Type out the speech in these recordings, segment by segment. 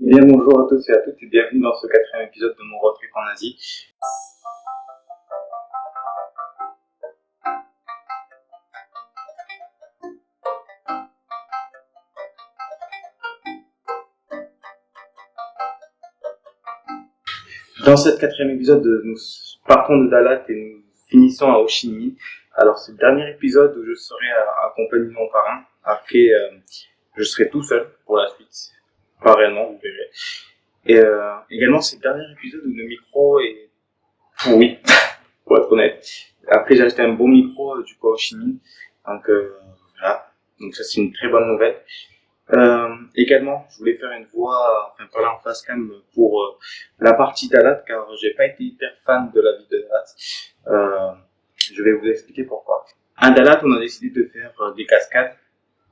Bien, bonjour à tous et à toutes et bienvenue dans ce quatrième épisode de mon road trip en Asie. Dans ce quatrième épisode, nous partons de Dalat et nous finissons à Ho Chi Minh. Alors c'est le dernier épisode où je serai accompagné de mon parrain. Après, je serai tout seul pour la suite. Pas réellement, vous verrez. Et également, c'est le dernier épisode où le micro est pourri, pour être honnête. Après, j'ai acheté un bon micro du coup à Ho Chi Minh. Donc voilà. Donc ça, c'est une très bonne nouvelle. Également, je voulais faire une voix, enfin parler en face cam pour la partie Dalat, car j'ai pas été hyper fan de la ville de Dalat. Je vais vous expliquer pourquoi. À Dalat, on a décidé de faire des cascades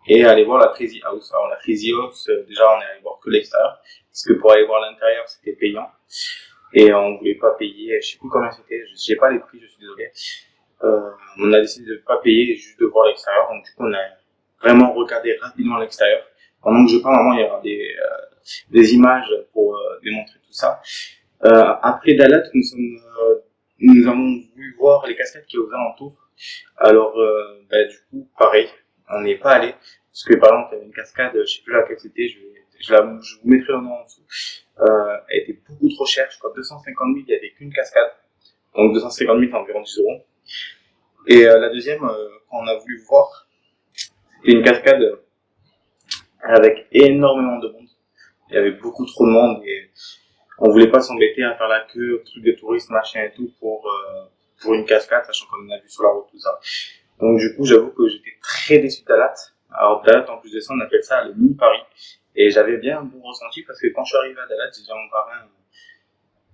et aller voir la Crazy House. Alors la Crazy House, déjà on est allé voir que l'extérieur, parce que pour aller voir l'intérieur c'était payant et on voulait pas payer, je sais plus combien c'était, je sais pas les prix, je suis désolé. On a décidé de pas payer et juste de voir l'extérieur, donc du coup on a vraiment regardé rapidement l'extérieur. Pendant que je parle, normalement, il y aura des images pour démontrer tout ça. Après Dalat, nous avons voulu voir les cascades qui sont aux alentours. Alors, du coup, pareil, on n'est pas allé. Parce que, par exemple, il y avait une cascade, je sais plus laquelle c'était, je vous mettrai le nom en dessous. Elle était beaucoup trop chère, je crois 250 000, il n'y avait qu'une cascade. Donc 250 000, c'est environ 10 euros. Et la deuxième, quand on a voulu voir, c'était une cascade avec énormément de monde. Il y avait beaucoup trop de monde et on voulait pas s'embêter à faire la queue, truc de touristes, machin et tout pour une cascade, sachant qu'on a vu sur la route tout ça. Donc du coup, j'avoue que j'étais très déçu de Dalat. Alors Dalat, en plus de ça, on appelle ça le mini Paris. Et j'avais bien un bon ressenti parce que quand je suis arrivé à Dalat, j'ai dit à mon parrain,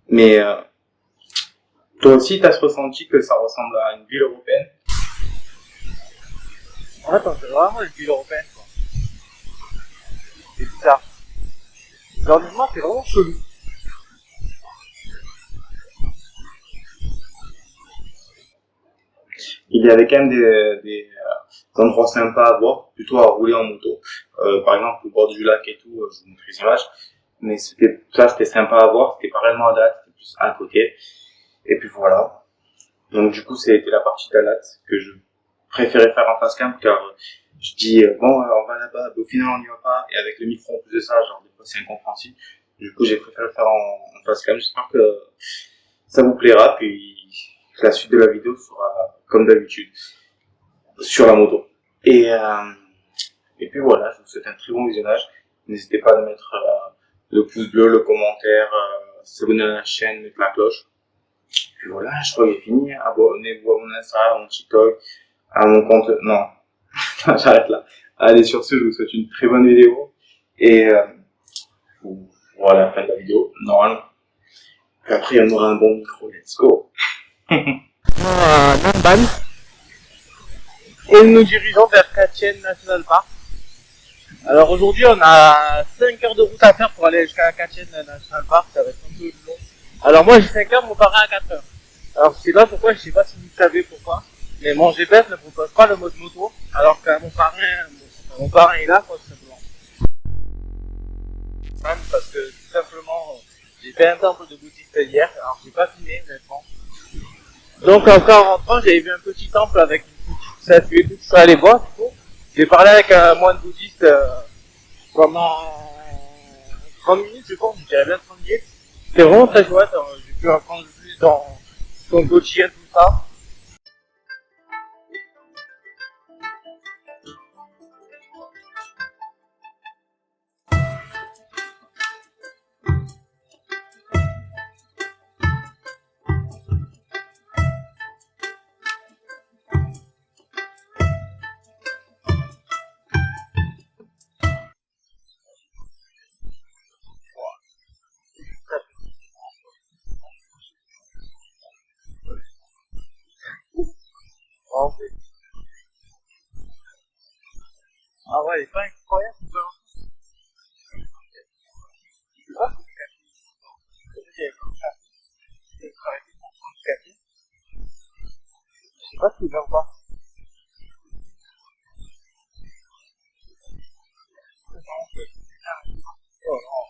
mais toi aussi, t'as ce ressenti que ça ressemble à une ville européenne? En fait, on dirait vraiment une ville européenne, quoi. C'est bizarre. L'environnement, c'est vraiment chelou. Il y avait quand même des endroits sympas à voir, plutôt à rouler en moto. Par exemple, au bord du lac et tout, je vous montre les images. Mais c'était sympa à voir, c'était pas réellement à Dalat, c'était plus à côté. Et puis voilà. Donc du coup, c'était la partie Dalat que je préférais faire en face cam, car je dis, on va là-bas, mais au final on n'y va pas, et avec le micro en plus de ça, genre des fois c'est incompréhensible. Du coup, j'ai préféré le faire en face cam. J'espère que ça vous plaira, puis la suite de la vidéo sera comme d'habitude sur la moto. Et puis voilà, je vous souhaite un très bon visionnage. N'hésitez pas à mettre le pouce bleu, le commentaire, s'abonner à la chaîne, mettre la cloche. Puis voilà, je crois que j'ai fini. Abonnez-vous à mon Instagram, à mon TikTok, à mon compte. Non, j'arrête là. Allez, sur ce, je vous souhaite une très bonne vidéo. Et voilà la fin de la vidéo, normalement. Puis après, on aura un bon micro. Let's go. Namban. Et nous nous dirigeons vers Katian National Park. Alors aujourd'hui, on a 5 heures de route à faire pour aller jusqu'à Katian National Park. Ça va être un peu long. Alors moi, j'ai 5 heures, mon parrain à 4 heures. Alors je sais pas pourquoi, je sais pas si vous savez pourquoi. Mais mon GPS ne propose pas le mode moto. Alors que mon parrain est là, quoi, tout simplement. Parce que tout simplement, j'ai fait un temple de bouddhiste hier. Alors j'ai pas filmé, honnêtement. Donc encore en rentrant, j'avais vu un petit temple avec une petite statue et tout. Je suis allé voir, du coup. J'ai parlé avec un moine bouddhiste pendant 30 minutes, je pense. J'avais bien 30 minutes. C'était vraiment très chouette. J'ai pu apprendre plus dans son quotidien, tout ça. En fait. Ah ouais, il est pas incroyable, ça. Je sais pas si c'est je sais pas si c'est ou pas. Oh non.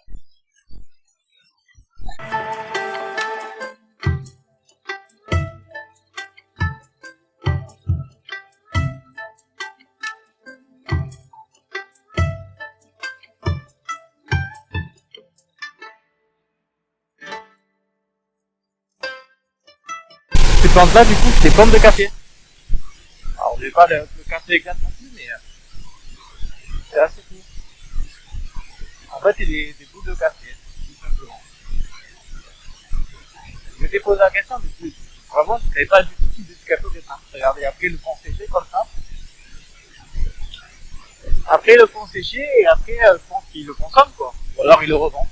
plantes là, du coup, c'est des plantes de café. Alors, j'ai pas le café exact non plus, mais c'est assez cool. En fait, c'est des bouts de café, tout simplement. Je m'étais posé la question, mais vraiment, je ne savais pas du tout si du café au départ. Regardez, après, ils le font sécher comme ça. Après, ils le font sécher, et après, je pense qu'ils le consomment, quoi. Ou alors, ils le revendent.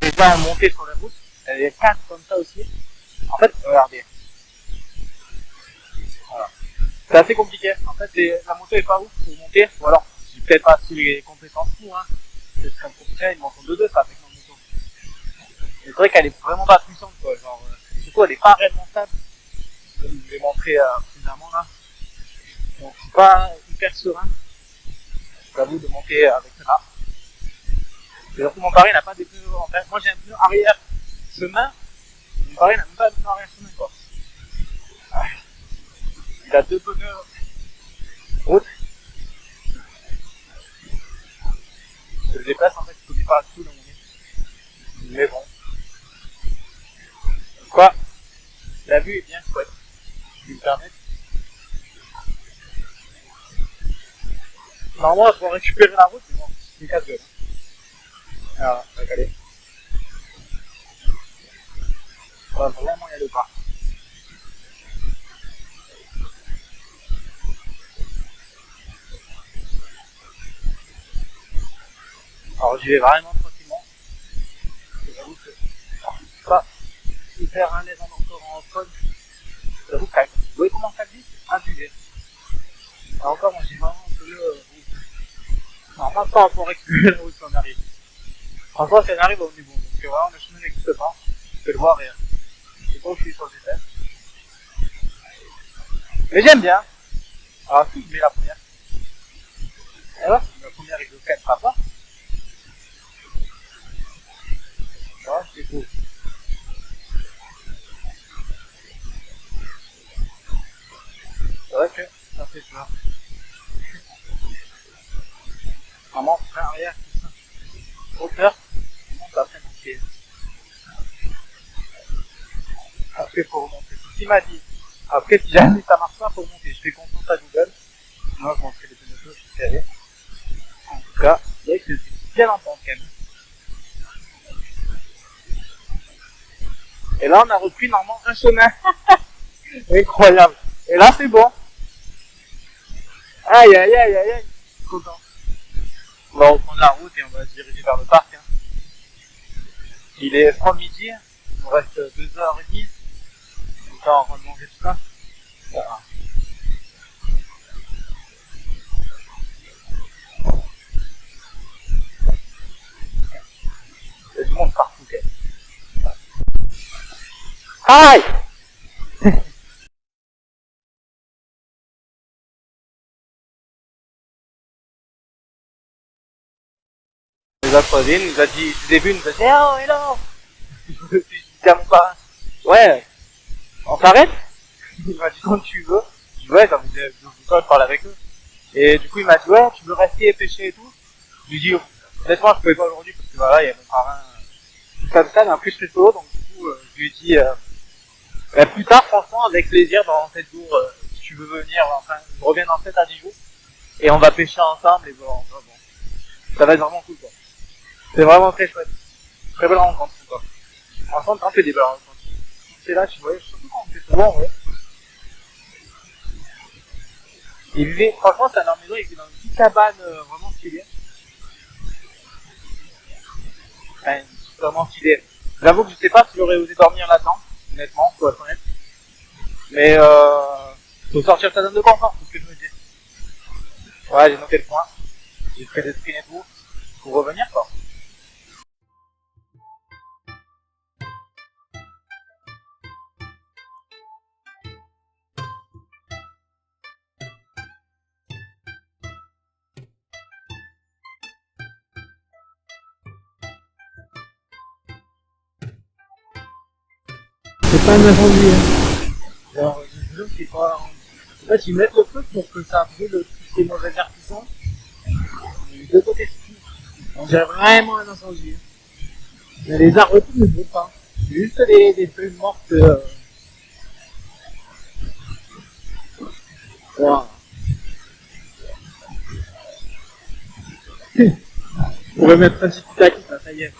Déjà, on montait sur la route. Il y a 4 comme ça aussi. En fait, regardez. Voilà. C'est assez compliqué. En fait, la moto est pas ouf pour monter. Ou alors, j'ai peut-être pas si les compétences pour, hein. C'est comme pour ça, ils m'en font deux ça avec ma moto. C'est vrai qu'elle est vraiment pas puissante, quoi. Genre, surtout, elle est pas réellement stable. Comme je vous l'ai montré précédemment, là. Donc, c'est pas hyper serein. J'avoue de monter avec ça. Et surtout, mon pari n'a pas des pneus en fait. Moi, j'ai un pneu arrière chemin. Mon pari n'a même pas de pneu arrière chemin, quoi. Il a 2 pneus route. Je le déplace, en fait, je connais pas tout dans mon vie. Mais bon. Quoi, la vue est bien chouette. Je me permets. Normalement, il faut récupérer la route, mais bon, c'est une casse-gueule. Alors, on va caler. On va vraiment y aller pas. Alors, j'y vais vraiment tranquillement. J'avoue que je suis pas hyper à l'aise encore en code. J'avoue que vous voyez comment ça glisse? Abusé. Et encore, moi, j'ai vraiment un peu normalement, pas pour récupérer la route si on arrive. Franchement, si on arrive, on est bon. Donc, vraiment, le chemin n'existe pas. Je peux le voir et je sais pas où je suis sur le GPS. Mais j'aime bien. Alors, si je mets la première. Et là, la première, il ne le casse pas. Ça va, c'est cool. C'est vrai que ça fait peur. Vraiment, frein arrière, tout ça. Hauteur, on monte après mon pied. Après, faut remonter. Il m'a dit. Après, si jamais ça marche pas, faut remonter. Je fais confiance à Google. Moi, je montrerai les pneus, je suis allé. En tout cas, c'est vrai que c'est bien longtemps quand même. Et là, on a repris normalement un chemin. Incroyable. Et là, c'est bon. Aïe, aïe, aïe, aïe, aïe. Content. On va reprendre la route et on va se diriger vers le parc. Hein. Il est 3 midi. Il nous reste 2h30. Comme ça, on va manger tout ça. Voilà. Il y a du monde partout. Aïe. Il nous a croisé, il nous a dit, au début, il nous a dit, oh, hello. Je me suis dit, tiens, mon parrain. Ouais, on s'arrête? Il m'a dit, quand tu veux. Je dis, ouais, j'ai envie de parler avec eux. Et du coup, il m'a dit, ouais, tu veux rester pêcher et tout? Je lui ai dit, honnêtement, je pouvais pas aujourd'hui parce que voilà, il y a mon parrain comme ça, mais en plus, je suis solo, donc du coup, je lui ai dit, plus tard, franchement, avec plaisir, dans 7 jours, si tu veux venir, enfin, je reviens dans 7 à 10 jours, et on va pêcher ensemble, et bon, ça va être vraiment cool, quoi. C'est vraiment très chouette. Très belle rencontre, quoi. Franchement, t'en fais des belles rencontres. C'est là, tu vois, surtout quand on fait souvent, ouais. Il vivait, franchement, c'est à leur maison, il vit dans une petite cabane, vraiment stylée. Enfin, vraiment stylé. J'avoue que je sais pas si j'aurais osé dormir là-dedans, honnêtement, pour être honnête. Mais faut sortir sa zone de confort, c'est ce que je me dis. Ouais, j'ai noté le point. J'ai fait des screens et tout. Pour revenir, quoi. C'est pas un incendie, hein. Alors, je sais pas. En fait, ils mettent le feu pour que ça brûle tous ces mauvais airs qui sont. De côté, on dirait vraiment un incendie. Mais les arbres et tout ne brûlent pas. C'est juste des feuilles mortes. Wow. On pourrait mettre un petit taquet, ça y est.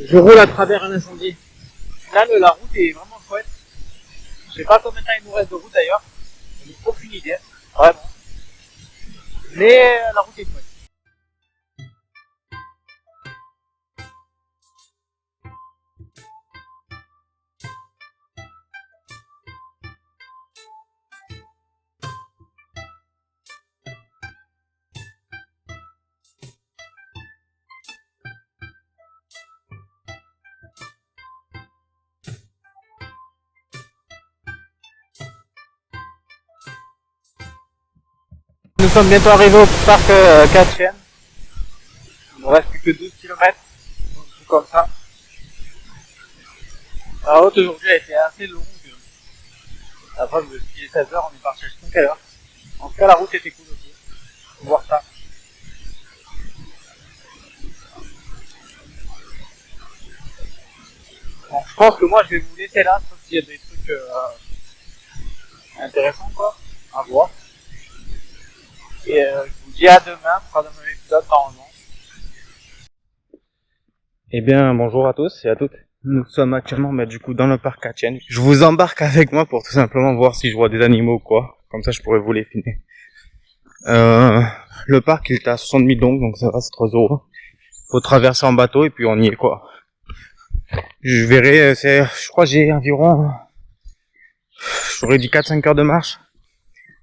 Je roule à travers un incendie. Là, la route est vraiment chouette. Je sais pas combien de temps il nous reste de route d'ailleurs. Je n'ai aucune idée. Vraiment. Mais la route est chouette. Nous sommes bientôt arrivés au parc Katchen. Il ne reste plus que 12 km. Tout comme ça. La route aujourd'hui a été assez longue. Après, je me suis dit 16 heures, on est parti à 5 heures. En tout cas, la route était cool aussi. Faut voir ça. Bon, je pense que moi, je vais vous laisser là, sauf s'il y a des trucs intéressants, quoi, à voir. Et je vous dis à demain pour un nouvel épisode, normalement. Eh bien, bonjour à tous et à toutes. Nous sommes actuellement du coup dans le parc Katchen. Je vous embarque avec moi pour tout simplement voir si je vois des animaux ou quoi. Comme ça, je pourrais vous les filmer. Le parc il est à 60 000 donc ça va, c'est 3 €. Faut traverser en bateau et puis on y est quoi. Je verrai, je crois que j'ai environ, j'aurais dit 4-5 heures de marche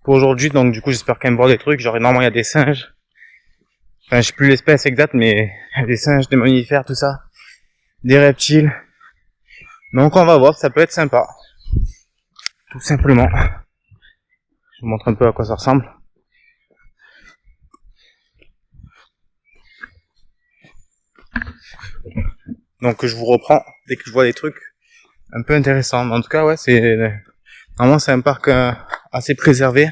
pour aujourd'hui, donc du coup j'espère quand même voir des trucs. Genre normalement il y a des singes. Enfin, je sais plus l'espèce exacte, mais il y a des singes, des mammifères, tout ça. Des reptiles. Donc on va voir, ça peut être sympa. Tout simplement. Je vous montre un peu à quoi ça ressemble. Donc je vous reprends dès que je vois des trucs un peu intéressants. En tout cas, ouais, normalement c'est un parc assez préservé.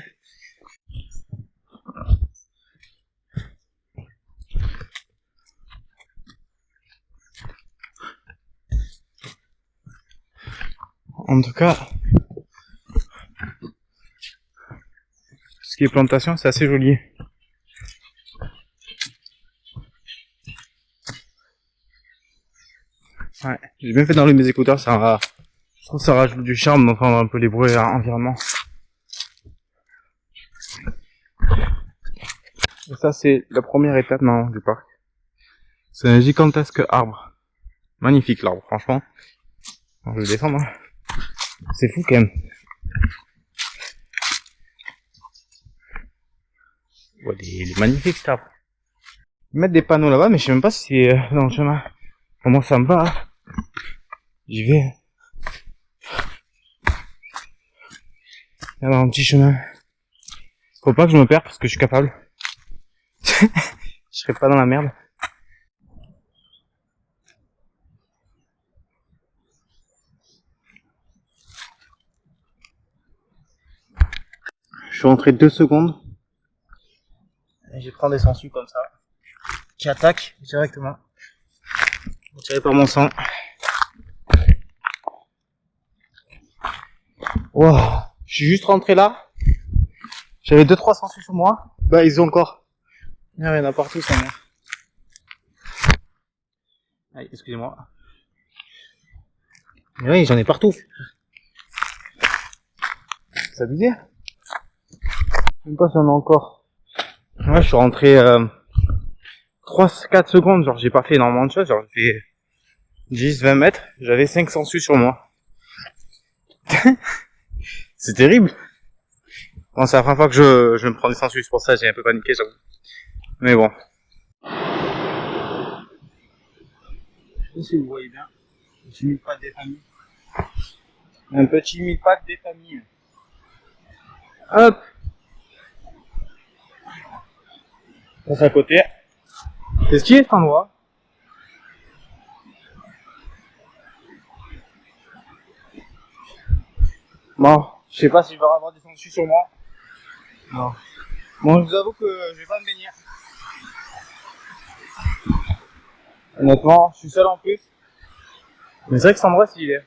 En tout cas, ce qui est plantation, c'est assez joli. Ouais, j'ai bien fait d'enlever mes écouteurs, je trouve que ça rajoute du charme, enfin un peu les bruits environnement. Et ça c'est la première étape du parc. C'est un gigantesque arbre. Magnifique l'arbre, franchement. Alors, je vais le descendre. Hein. C'est fou quand même. Ouais, il est magnifique cet arbre. Ils mettent des panneaux là-bas, mais je sais même pas si c'est dans le chemin. Comment ça me va hein. J'y vais. Il y a un petit chemin. Faut pas que je me perde parce que je suis capable. Je serai pas dans la merde. Je suis rentré 2 secondes. Et je prends des sangsues comme ça. Qui attaquent directement. Tiré par mon sang. Wow. Je suis juste rentré là. J'avais 2-3 sangsues sur moi. Bah ils ont encore. Il y en a partout ça mère. Allez, excusez-moi. Mais oui, j'en ai partout. C'est abusé. Je sais même pas si on en a encore. Ouais, je suis rentré 3-4 secondes, genre j'ai pas fait énormément de choses, genre j'ai fait 10-20 mètres, j'avais 5 sangsues sur moi. C'est terrible. Bon, c'est la première fois que je me prends des sangsues, c'est pour ça que j'ai un peu paniqué, j'avoue. Mais bon. Je sais pas si vous voyez bien. Un petit mille-pattes des familles. Un petit mille-pattes des familles. Hop. Passe à côté. C'est ce qui est cet endroit. Bon, je sais pas si je vais avoir des sangsues sur moi. Non. Bon, je vous avoue que je vais pas me baigner. Honnêtement, je suis seul en plus. Mais c'est vrai que cet endroit, s'il est.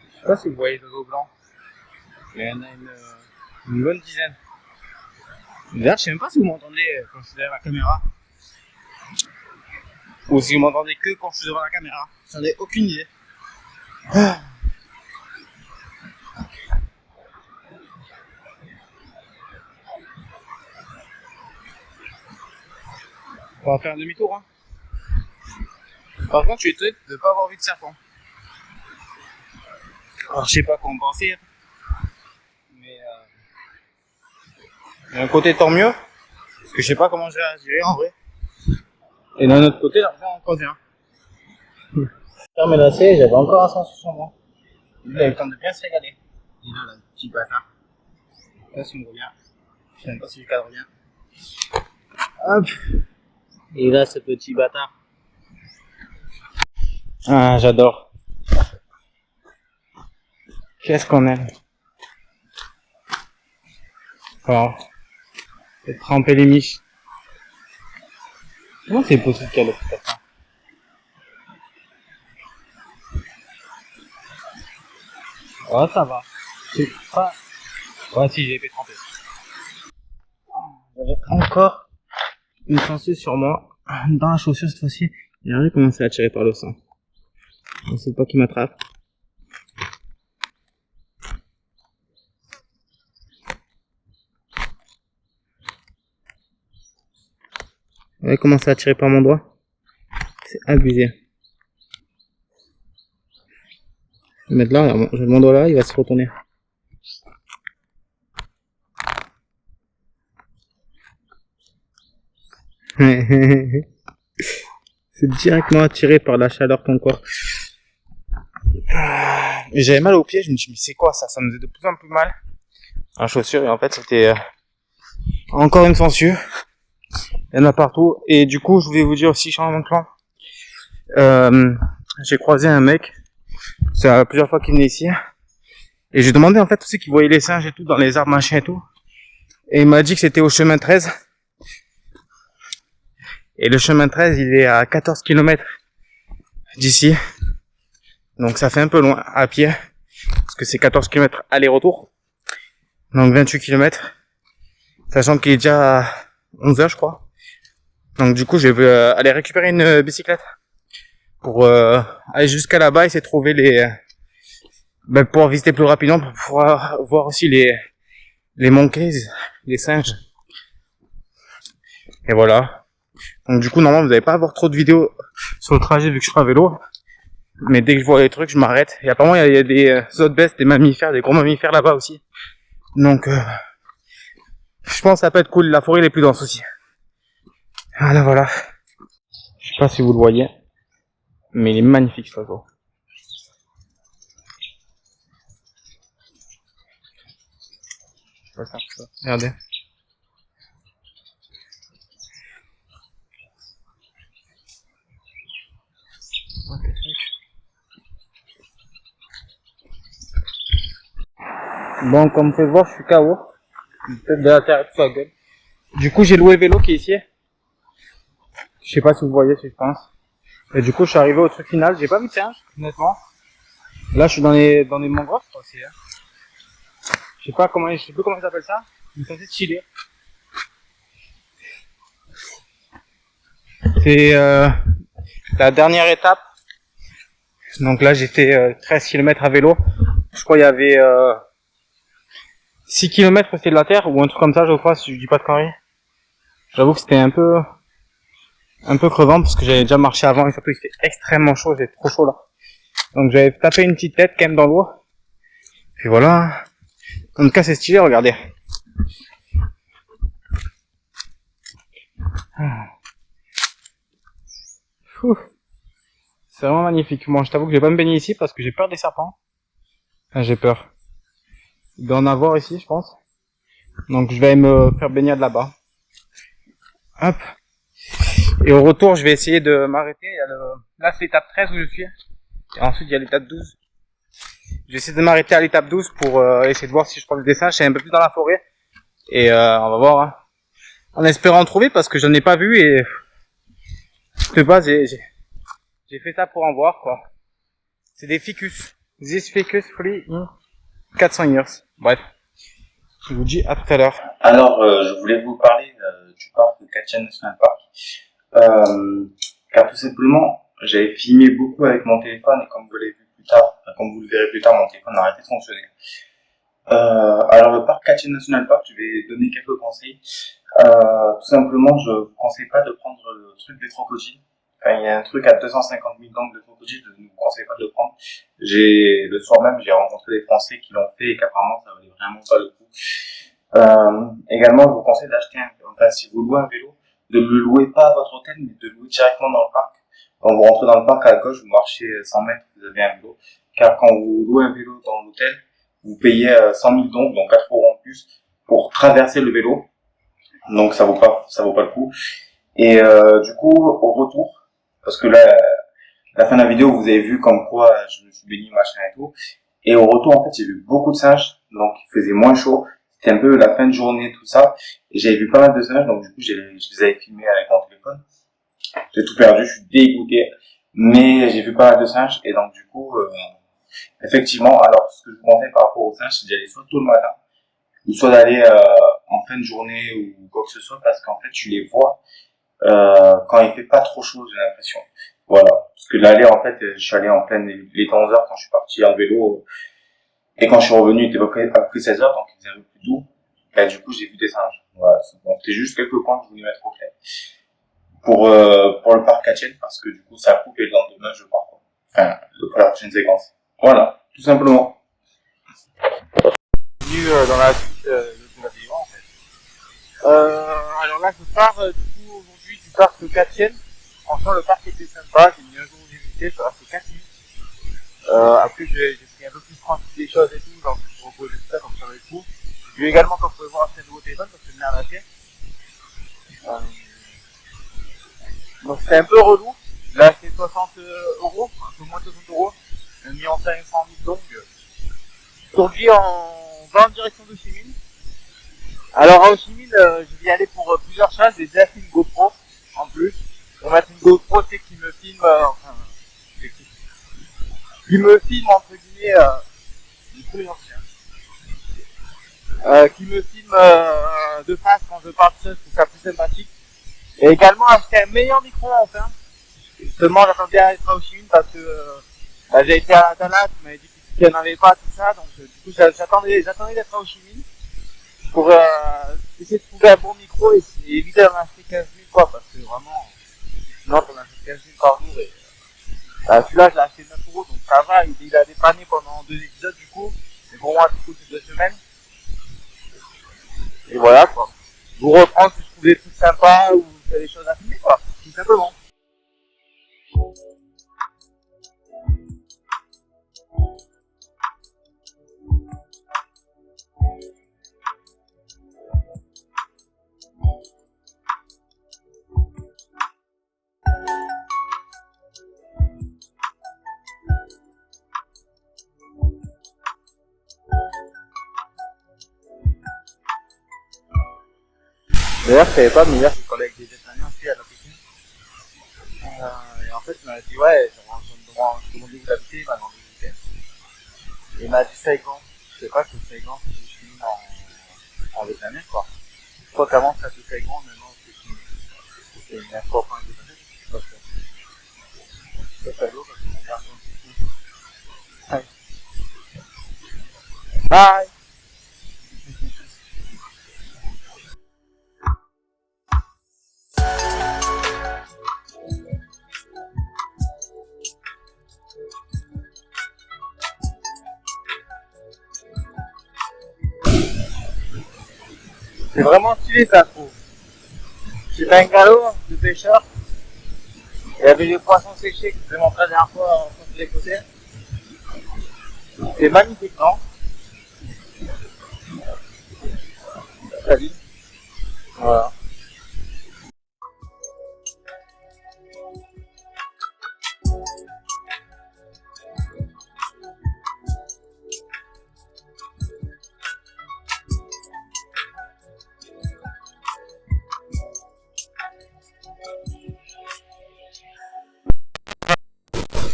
Je sais pas si vous voyez les oiseaux blancs. Il y en a une bonne dizaine. D'ailleurs, je sais même pas si vous m'entendez quand je suis derrière la caméra. Ou si vous m'entendez que quand je suis devant la caméra. J'en ai aucune idée. On va faire un demi-tour. Hein. Par contre, je suis étonné de ne pas avoir vu de serpent. Alors, je sais pas quoi en penser. Mais d'un côté, tant mieux. Parce que je sais pas comment je vais réagir en vrai. Et d'un autre côté, l'argent en cause un. Ferme et lacé, j'avais encore un sens sur moi. Il a eu le temps de bien se régaler. Et là, le petit bâtard. Là, si on me voit bien. Je sais même pas si je cadre bien. Hop. Et là, ce petit bâtard. Ah, j'adore. Qu'est-ce qu'on aime. Bon. Et tremper les miches. Comment c'est possible qu'elle ait fait ça? Oh, ça va. C'est pas... Ouais, si, j'ai été trempé. J'avais encore une sangsue sur moi. Dans la chaussure cette fois-ci. Et là, j'ai commencé à tirer par le sang. C'est pas qui m'attrape. Elle a commencé à tirer par mon doigt. C'est abusé. Je vais mettre là, je vais mon doigt là, il va se retourner. C'est directement attiré par la chaleur de ton corps. Et j'avais mal aux pieds, je me suis dit mais c'est quoi ça? Ça me faisait de plus en plus mal. En chaussure, et en fait c'était encore une sangsue. Il y en a partout. Et du coup, je voulais vous dire aussi, changement de plan. J'ai croisé un mec. C'est plusieurs fois qu'il venait ici. Et j'ai demandé en fait tous ceux qui voyaient les singes et tout dans les arbres machin et tout. Et il m'a dit que c'était au chemin 13. Et le chemin 13, il est à 14 km d'ici. Donc ça fait un peu loin à pied. Parce que c'est 14 km aller-retour. Donc 28 km. Sachant qu'il est déjà 11h je crois. Donc du coup je vais aller récupérer une bicyclette. Pour aller jusqu'à là-bas, essayer de trouver les... pouvoir visiter plus rapidement, pour pouvoir voir aussi les monkeys, les singes. Et voilà. Donc du coup, normalement, vous n'allez pas avoir trop de vidéos sur le trajet vu que je suis à vélo. Mais dès que je vois les trucs, je m'arrête. Et apparemment, il y a des autres bestes, des mammifères, des gros mammifères là-bas aussi. Donc, je pense que ça peut être cool. La forêt est plus dense aussi. Voilà, voilà. Je sais pas si vous le voyez. Mais il est magnifique ce oiseau. Regardez. Bon, comme vous pouvez voir, je suis KO. Peut-être de la terre toute la gueule. Du coup, j'ai loué le vélo qui est ici. Je sais pas si vous voyez, si je pense. Et du coup, je suis arrivé au truc final. J'ai pas vu de singe, honnêtement. Là, je suis dans les mangroves, je crois aussi. Je sais pas comment, je sais plus comment ils appellent ça. Ils sont assez stylés. C'est la dernière étape. Donc là j'ai fait 13 km à vélo. Je crois il y avait 6 km c'était de la terre ou un truc comme ça je crois si je dis pas de conneries. J'avoue que c'était un peu crevant parce que j'avais déjà marché avant et surtout il fait extrêmement chaud, j'ai trop chaud là. Donc j'avais tapé une petite tête quand même dans l'eau. Puis voilà. En tout cas c'est stylé, regardez. C'est vraiment magnifique. Moi je t'avoue que je vais pas me baigner ici parce que j'ai peur des serpents. Enfin, j'ai peur. Il doit en avoir ici je pense. Donc je vais me faire baigner de là-bas. Hop. Et au retour je vais essayer de m'arrêter. Là c'est l'étape 13 où je suis. Et ensuite il y a l'étape 12. Je vais essayer de m'arrêter à l'étape 12 pour essayer de voir si je croise des singes. C'est un peu plus dans la forêt. Et on va voir. Hein. En espérant en trouver parce que j'en ai pas vu et de base j'ai fait ça pour en voir quoi. C'est des ficus. This ficus free in 400 years. Bref. Je vous dis à tout à l'heure. Alors je voulais vous parler du parc de Katchian National Park. Car tout simplement j'avais filmé beaucoup avec mon téléphone et comme vous l'avez vu plus tard, comme vous le verrez plus tard, mon téléphone a arrêté de fonctionner. Alors le parc Katchian National Park, je vais donner quelques conseils. Tout simplement, je vous conseille pas de prendre le truc des crocodiles. Enfin, il y a un truc à 250 000 dents de crocodile, je ne vous conseille pas de le prendre. Le soir même, j'ai rencontré des Français qui l'ont fait et qu'apparemment ça valait vraiment pas le coup. Également, je vous conseille d'acheter enfin, si vous louez un vélo, de le louer pas à votre hôtel, mais de le louer directement dans le parc. Quand vous rentrez dans le parc à gauche, vous marchez 100 mètres, vous avez un vélo. Car quand vous louez un vélo dans l'hôtel, vous payez 100 000 dons, donc 4 € en plus, pour traverser le vélo. Donc ça vaut pas le coup. Et du coup, au retour, parce que là, la fin de la vidéo, vous avez vu comme quoi je me suis baigné, machin et tout. Et au retour, en fait, j'ai vu beaucoup de singes, donc il faisait moins chaud. C'était un peu la fin de journée, tout ça. Et j'avais vu pas mal de singes, donc du coup, je les avais filmés avec mon téléphone. J'ai tout perdu, je suis dégoûté. Mais j'ai vu pas mal de singes, et donc du coup, effectivement, alors ce que je vous conseille par rapport aux singes, c'est d'y aller soit tôt le matin, ou soit d'aller en fin de journée ou quoi que ce soit, parce qu'en fait, tu les vois quand il fait pas trop chaud, j'ai l'impression. Voilà. Parce que l'aller, en fait, je suis allé en pleine, il était 11h quand je suis parti en vélo, et quand je suis revenu, il était à peu près 16h, donc il faisait un peu plus doux. Et du coup, j'ai vu des singes. Voilà. Bon, c'était juste quelques points que je voulais mettre au clair. Pour le parc Katchian, parce que du coup, ça coupe et le lendemain, je pars, quoi. Enfin, pour la prochaine séquence. Voilà. Tout simplement. Dans la suite de la vidéo en fait. Alors là je pars du coup aujourd'hui du parc de Katchian. Franchement le parc était sympa, j'ai mis un jour où j'ai visité, ça a fait 4 minutes. Après j'ai pris un peu plus tranquille des choses et tout, donc je repose tout ça comme ça va être cool. J'ai vu également comme vous pouvez voir un nouveau téléphone parce que je l'ai arraché. Donc c'était un peu relou. Là c'est 60 €, un peu moins de 60 €. J'ai mis en 500 000 donc. Aujourd'hui on va en direction de Ho Chi Minh. Alors à Ho Chi Minh, je vais y aller pour plusieurs choses. J'ai déjà fait une GoPro en plus. On va mettre une GoPro qui me filme, qui me filme entre guillemets, qui me filme de face quand je parle seul, je trouve ça plus sympathique. Et également acheter un meilleur micro enfin. Justement j'attendais à être à Ho Chi Minh parce que j'ai été à Dallas, tu m'avais dit qu'il n'y en avait pas tout ça, donc du coup j'attendais d'être à Ho Chi Minh pour essayer de trouver un bon micro et éviter d'en acheter 15 000 quoi, parce que vraiment sinon on achète 15 000 par jour et celui-là je l'ai acheté 9 €, donc ça va, il a dépanné pendant 2 épisodes du coup, mais pour moi du coup c'est 2 semaines et voilà quoi. Je vous reprends si je trouve des trucs sympas ou s'il y a des choses à filmer quoi, tout simplement. D'ailleurs, je savais pas, mais hier, je parlais avec des Vietnamiens aussi à la piscine. Et en fait, il m'a dit, ouais, je demandais où il habitait, il m'a demandé où il était. Et il m'a dit Saigon. Je sais pas que Saigon, c'est une Chine en vietnamien, quoi. Je crois qu'avant, ça s'appelait Saigon, maintenant, c'est Chine. C'est une info en vietnamien. Ça fait l'eau parce qu'on garde un petit peu. Bye. C'est vraiment stylé ça, je trouve. J'ai fait un galop de pêcheur. Il y avait des poissons séchés que je vous ai montré la dernière fois en contre les côtés. C'est magnifique, non? Salut. Voilà.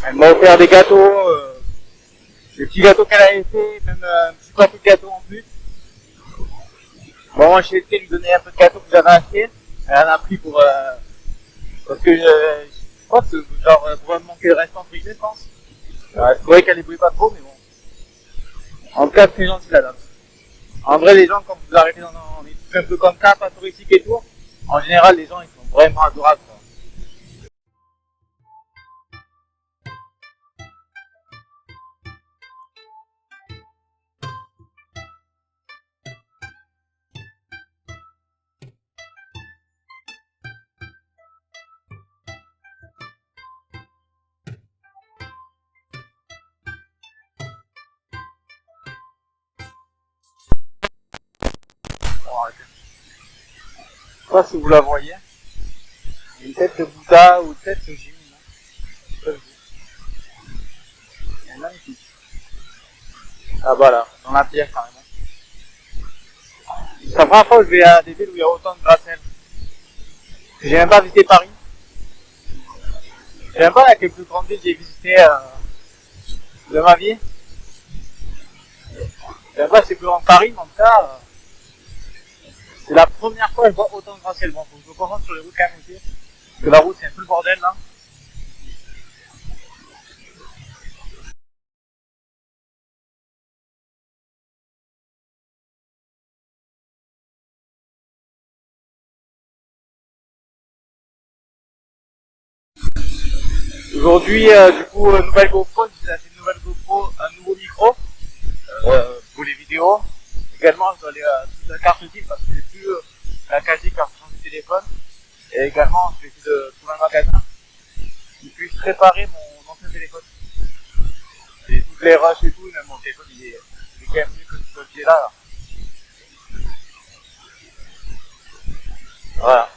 Elle m'a offert des gâteaux, des petits gâteaux qu'elle avait fait, même un petit paquet de gâteaux en plus. Bon, moi j'ai essayé de lui donner un peu de gâteaux que j'avais acheté. Elle en a pris pour, parce que je crois que genre, pour me manquer le reste en frigo, je pense. Je trouvais qu'elle éblouit pas trop, mais bon. En tout cas, c'est gentil la dame. En vrai, les gens, quand vous arrêtez dans des trucs un peu comme ça, pas touristiques et tout, en général, les gens, ils sont vraiment adorables, quoi. Bon, arrêtez. Je sais pas si vous la voyez. Il y a une tête de Bouddha ou une tête de Jimmy, non? Je sais pas. Elle est magnifique. Ah bah là, dans la pierre carrément. C'est la première fois que je vais à des villes où il y a autant de gratte-ciel. J'ai même pas visité Paris. Je sais même pas laquelle plus grande ville j'ai visité de ma vie. Je sais même pas si c'est plus grand que Paris, mais en tout cas, c'est la première fois que je vois autant de gratte-ciel. Bon, faut que je me concentre sur les routes quand même aussi. Parce que la route c'est un peu le bordel là. Aujourd'hui, du coup, nouvelle GoPro, j'ai acheté une nouvelle GoPro, un nouveau micro pour les vidéos. Également, je dois aller toute la carte SIM parce que j'ai plus la quasi carte du téléphone. Et également, je vais essayer de trouver un magasin qui puisse réparer mon ancien téléphone. Et toutes les rushs et tout, même mon téléphone il est quand même mieux que ce que j'ai là. Voilà.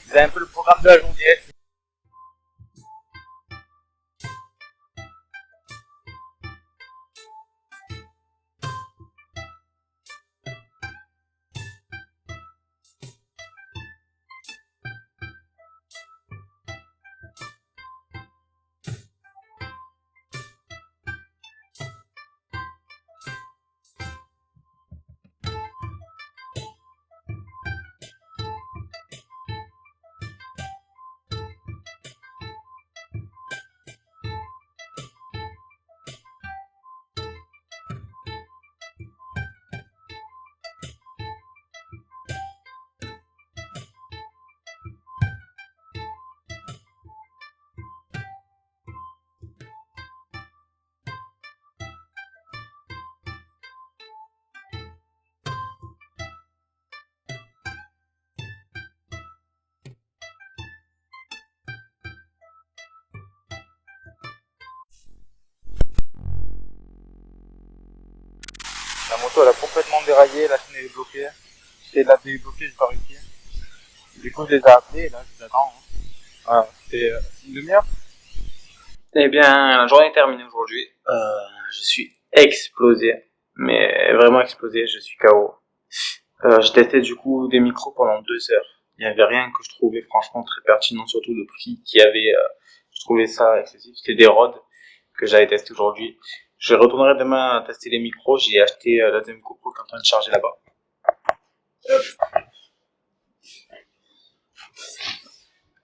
C'est un peu le programme de la journée. La moto elle a complètement déraillé, la chaîne elle est bloquée. J'essaie de la débloquer, j'ai pas réussi. Du coup je les ai appelés et là je les attends. Hein. Voilà, c'est une demi-heure. Eh bien, la journée est terminée aujourd'hui. Je suis explosé, mais vraiment explosé, je suis KO. J'ai testé du coup des micros pendant 2 heures. Il n'y avait rien que je trouvais franchement très pertinent, surtout le prix qu'il y avait. Je trouvais ça excessif. C'était des Rode que j'avais testé aujourd'hui. Je retournerai demain tester les micros. J'ai acheté la deuxième GoPro qui est en train de charger là-bas.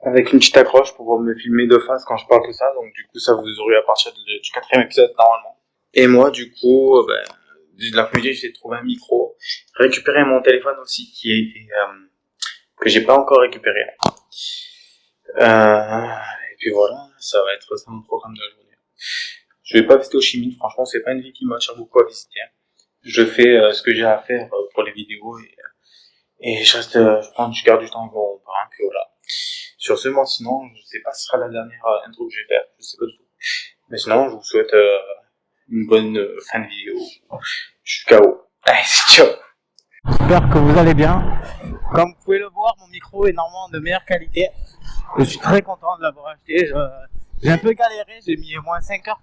avec une petite accroche pour me filmer de face quand je parle de ça. Donc du coup, ça vous aurez à partir du quatrième épisode normalement. Et moi, du coup, l'après-midi, j'ai trouvé un micro, récupéré mon téléphone aussi qui a été que j'ai pas encore récupéré. Et puis voilà, ça va être ça mon programme de la journée. Je vais pas visiter Ho Chi Minh, franchement, c'est pas une ville qui m'attire beaucoup à visiter. Je fais ce que j'ai à faire pour les vidéos et je garde du temps avec mon parrain, puis voilà. Sur ce, moi, sinon, je sais pas si ce sera la dernière intro que je vais faire, je sais pas du tout. Mais sinon, je vous souhaite une bonne fin de vidéo. Je suis KO. Allez, ciao. J'espère que vous allez bien. Comme vous pouvez le voir, mon micro est normalement de meilleure qualité. Je suis très content de l'avoir acheté. J'ai un peu galéré, j'ai mis au moins 5 heures pour